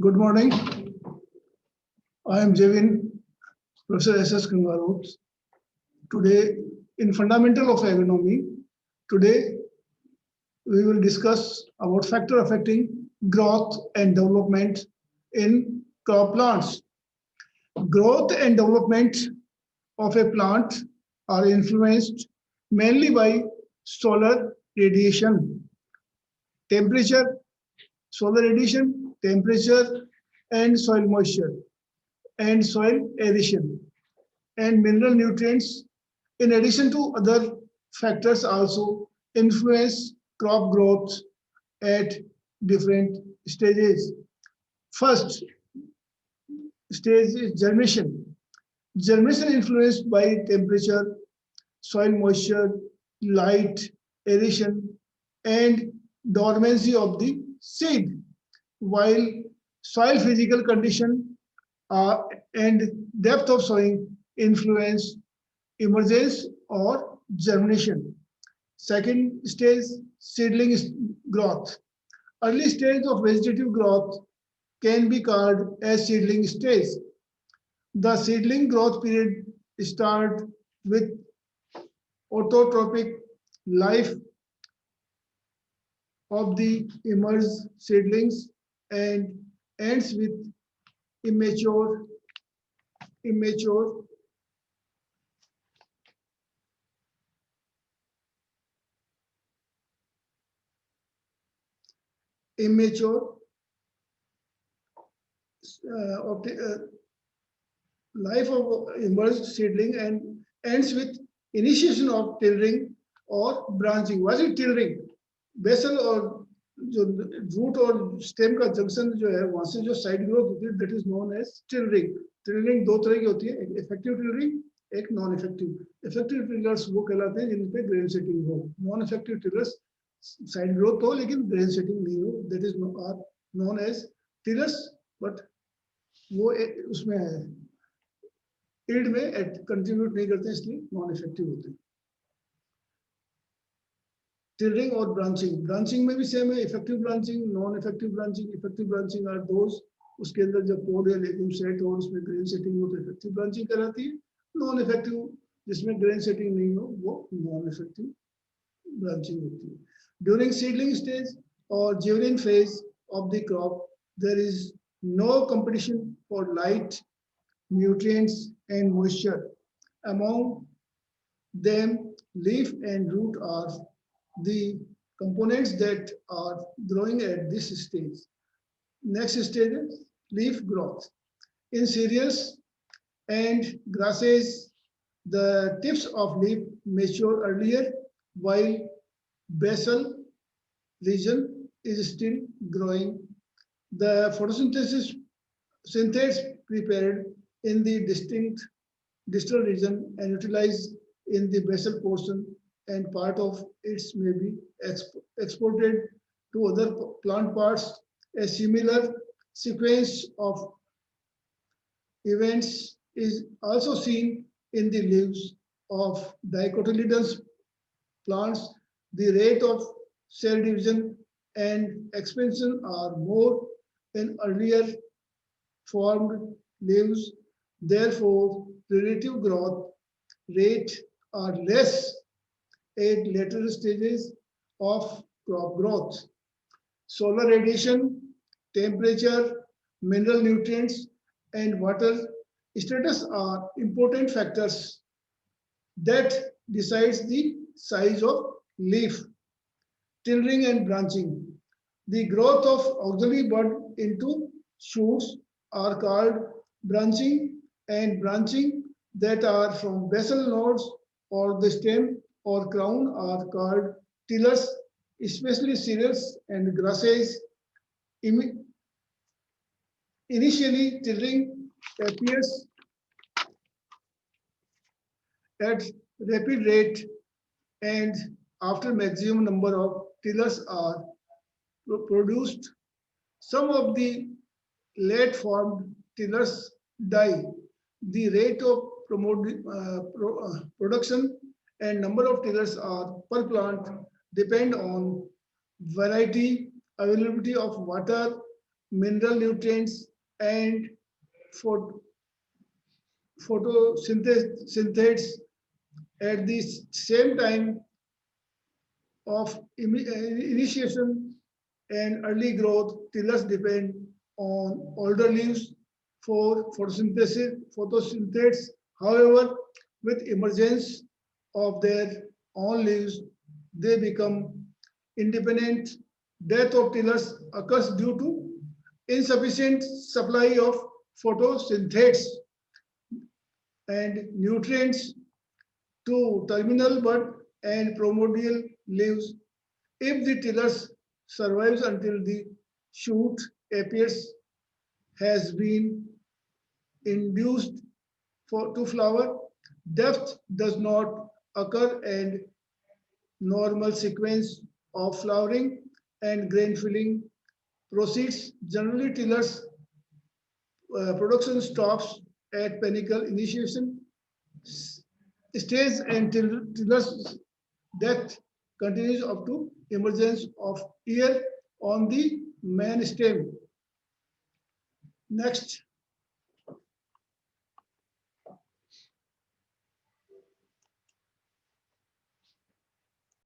Good morning. I am Jevin, Professor S.S. Kangaroo. Today, in Fundamental of Agronomy, today we will discuss about factor affecting growth and development in crop plants. Growth and development of a plant are influenced mainly by solar radiation, temperature, solar radiation, temperature, and soil moisture, and soil addition, and mineral nutrients, in addition to other factors, also influence crop growth at different stages. First stage is germination. Germination influenced by temperature, soil moisture, light, addition, and dormancy of the seed, while soil physical condition and depth of sowing influence emergence or germination. Second stage, seedling growth. Early stage of vegetative growth can be called as seedling stage. The seedling growth period start with autotrophic life of the emerged seedlings and ends with immature immature immature of the life of emerged seedling and ends with initiation of tillering or branching. What is tillering? Basal और जो root और stem का junction जो है वहां से जो side growth होती है that is known as tillering. Tillering दो तरह की होती है, एक इफेक्टिव टिलरिंग, एक नॉन इफेक्टिव. इफेक्टिव टिलर्स वो कहलाते हैं जिन पे ग्रेन सेटिंग हो. Non effective tillers side growth हो लेकिन ग्रेन सेटिंग नहीं हो, that is known as tillers, but वो उसमें ईल्ड में कंट्रीब्यूट नहीं करते इसलिए नॉन इफेक्टिव होते हैं. टिलरिंग और ब्रांचिंग. ब्रांचिंग में भी सेम है, effective branching, non effective branching. Effective branching are those उसके अंदर जब पोड या लेग्यूम सेट हो और उसमें ग्रेन सेटिंग हो तो इफेक्टिव ब्रांचिंग कहलाती है. नॉन इफेक्टिव जिसमें ग्रेन सेटिंग नहीं हो वो नॉन इफेक्टिव ब्रांचिंग होती है. ड्यूरिंग सीडलिंग स्टेज और during phase of the crop there is no competition for light, nutrients and moisture. Among them, leaf and root are the components that are growing at this stage. Next stage is leaf growth. In cereals and grasses, the tips of leaf mature earlier while basal region is still growing. The photosynthesis synthase prepared in the distal region and utilized in the basal portion, and part of its may be exported to other plant parts. A similar sequence of events is also seen in the leaves of dicotyledonous plants. The rate of cell division and expansion are more in earlier formed leaves. Therefore, relative growth rate are less at later stages of crop growth. Solar radiation, temperature, mineral nutrients, and water status are important factors that decides the size of leaf. Tillering and branching. The growth of auxiliary bud into shoots are called branching, and branching that are from basal nodes or the stem or crown are called tillers. Especially cereals and grasses. Initially, tilling appears at rapid rate, and after maximum number of tillers are produced, some of the late formed tillers die. The rate of production and number of tillers are per plant depend on variety, availability of water, mineral nutrients and phot- photosynthesis at the same time of initiation and early growth. Tillers depend on older leaves for photosynthesis. However, with emergence of their own leaves, they become independent. Death of tillers occurs due to insufficient supply of photosynthesis and nutrients to terminal bud and primordial leaves. If the tillers survives until the shoot appears has been induced to flower, death does not occur and normal sequence of flowering and grain filling proceeds. Generally, tillers production stops at panicle initiation stage and tillers death continues up to emergence of ear on the main stem. Next,